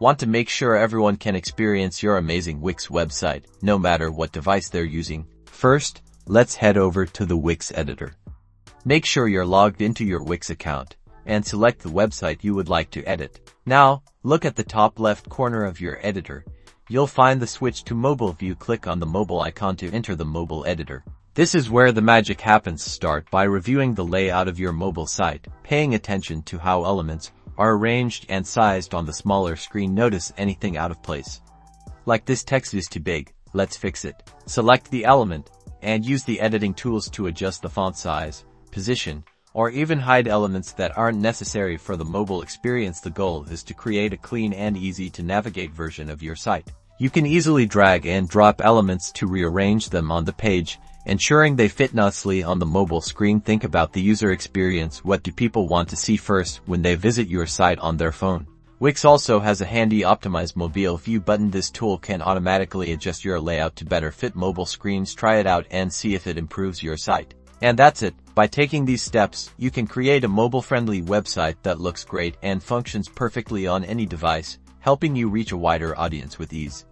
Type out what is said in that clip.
Want to make sure everyone can experience your amazing Wix website, no matter what device they're using? First, let's head over to the Wix Editor. Make sure you're logged into your Wix account, and select the website you would like to edit. Now, look at the top left corner of your editor. You'll find the switch to mobile view. Click on the mobile icon to enter the mobile editor. This is where the magic happens. Start by reviewing the layout of your mobile site, paying attention to how elements are arranged and sized on the smaller screen. Notice anything out of place. Like this text is too big, let's fix it. Select the element, and use the editing tools to adjust the font size, position, or even hide elements that aren't necessary for the mobile experience. The goal is to create a clean and easy to navigate version of your site. You can easily drag and drop elements to rearrange them on the page, ensuring they fit nicely on the mobile screen. Think about the user experience. What do people want to see first when they visit your site on their phone? Wix also has a handy Optimize Mobile View button. This tool can automatically adjust your layout to better fit mobile screens. Try it out and see if it improves your site. And that's it. By taking these steps, you can create a mobile-friendly website that looks great and functions perfectly on any device, helping you reach a wider audience with ease.